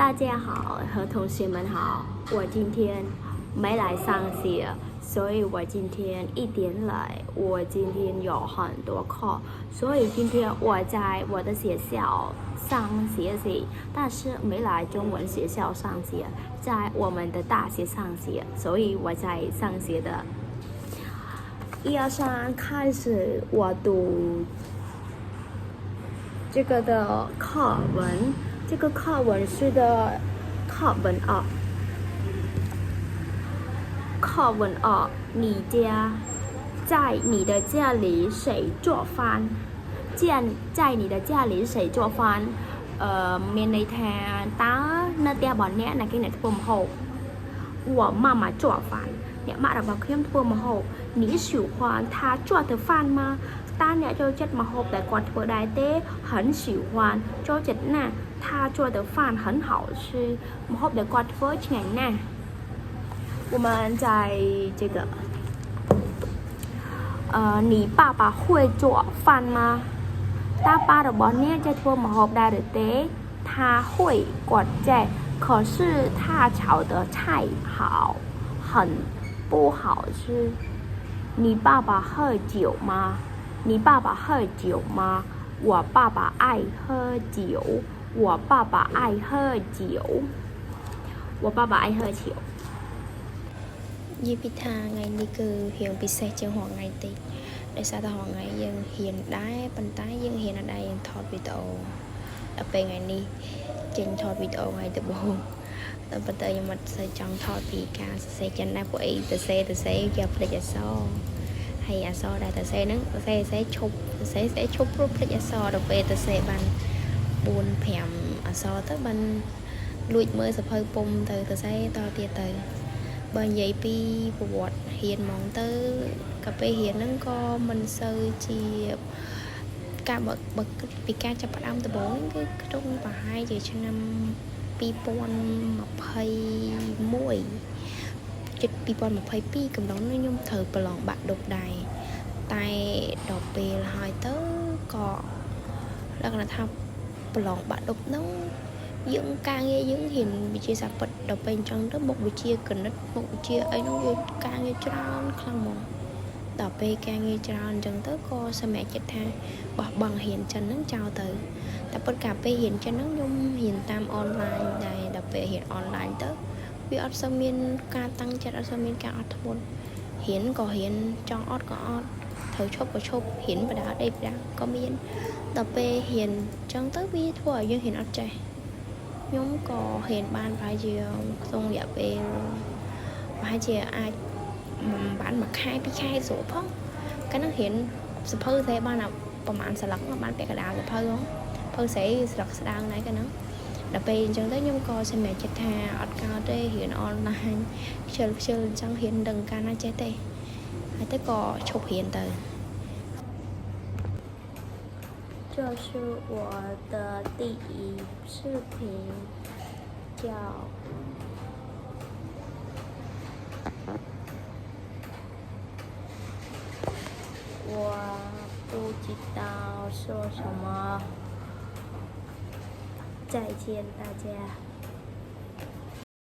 大家好，和同学们好。我今天没来上学，所以我今天1点来。我今天有很多课，所以今天我在我的学校上学习，但是没来中文学校上学，在我们的大学上学，所以我在上学的。1、2、3开始我读这个的课文。这个课文是的课文2，课文2，在你的家里谁做饭？在你的家里谁做饭？មានន័យថាតើនៅផ្ទះរបស់អ្នកណាគេអ្នកធ្វើម្ហូប我妈妈做饭អ្នកម៉ាក់របស់ខ្ញុំធ្វើម្ហូប你喜欢她做的饭吗តើអ្នកចូលចិត្តម្ហូបដែលគាត់ធ្វើដែរទេ很喜欢ចូលចិត្តណាស់他做的饭很好吃ម្ហូបដែលគាត់ធ្វើឆ្ងាញ់ណាស់我们在这个你爸爸会做饭吗ตาป้าរបស់អ្នកចេះធ្វើម្ហូបដែរឬទេ他会គាត់ចេះ可是他炒的菜好很不好吃你爸爸喝酒吗你爸爸喝酒吗我爸爸爱喝酒我爸爸爱喝酒我爸爸爱喝酒និយាយពីថាថ្ងៃនេះគឺរៀងពិសេសជាងរាល់ថ្ងៃតិចដោយសារតែរាល់ថ្ងៃយើងហ៊ានដែរប៉ុន្តែយើងហ៊ានអត់ដែរយើងថតវីដេអូដល់ពេលថ្ងៃនេះចេញថតវីដេអូថ្ងៃដំបូងតែប៉ុន្តែខ្ញុំអត់សូវចង់ថតពីការសរសេរចិនដែរពួកអីសរសេរគេភ្លេចអក្សរហើយអក្សរដែលសរសេរហ្នឹងសរសេរឈប់ព្រោះភ្លេចអក្សរដល់ពេលសរសេរបាន 4-5 អក្សរទៅបានលួចមើលសភៅពុំទៅសរសេរតទៀតទៅបើនិយាយពីប្រវត្តិហ៊ានហ្មងទៅកាពេលហ៊ានហ្នឹងក៏មិនសូវជាការបើពីការចាប់ផ្ដើមដំបូងគឺក្នុងប្រហែលជាឆ្នាំ2021ជិត2022កំឡុងនោះខ្ញុំត្រូវប្រឡងបាក់ឌុបដែរតែដល់ពេលហើយទៅក៏លក្ខណៈថាប្រឡងបាក់ឌុបហ្នឹងយើងការងារយើងហ៊ានវិជាសាស្ត្រពិតដល់ពេលអញ្ចឹងទៅមុខវិជ្ជាគណិតមុខវិជ្ជាអីហ្នឹងយើងការងារច្រើនខ្លាំងហ្មងដល់ពេលការងារច្រើនអញ្ចឹងទៅក៏សម្រេចចិត្តថាបោះបង់ហ៊ានចិនហ្នឹងចោលទៅតែប៉ុន្តែពេលហ៊ានចិនហ្នឹងខ្ញុំហ៊ានតាមអនឡាញដែរដល់ពេលហ៊ានអនឡាញទៅវាអត់សូវមានការតាំងចិត្តអត់សូវមានការអត់ធ្មត់ហ៊ានក៏ហ៊ានចង់អត់ក៏អត់ត្រូវឈប់ក៏ឈប់ហ៊ានបដាអីបដាក៏មានដល់ពេលហ៊ានអញ្ចឹងទៅវាធ្វើឲ្យយើងហ៊ានអត់ចេះខ្ញុំក៏ហ៊ានបានប្រហែលជាក្នុងរយៈពេលប្រហែលជាអាចបាន1ខែ2ខែស្រួលផងកាលហ្នឹងហ៊ានសភៅស្អីបានប្រហែលស្លឹកបានពាក់កណ្ដាលសភៅហ្នឹងភៅស្អីស្លឹកស្ដាងដែរកាលហ្នឹងដល់ពេលអញ្ចឹងទៅខ្ញុំក៏សម្រេចចិត្តថាអត់កើតទេហ៊ានអនឡាញខ្ជិលអញ្ចឹងហ៊ានដឹងកាលណាចេះទេហើយទៅក៏ឈប់ហ៊ានទៅ这是我的第一视频叫我不知道说什么再见大家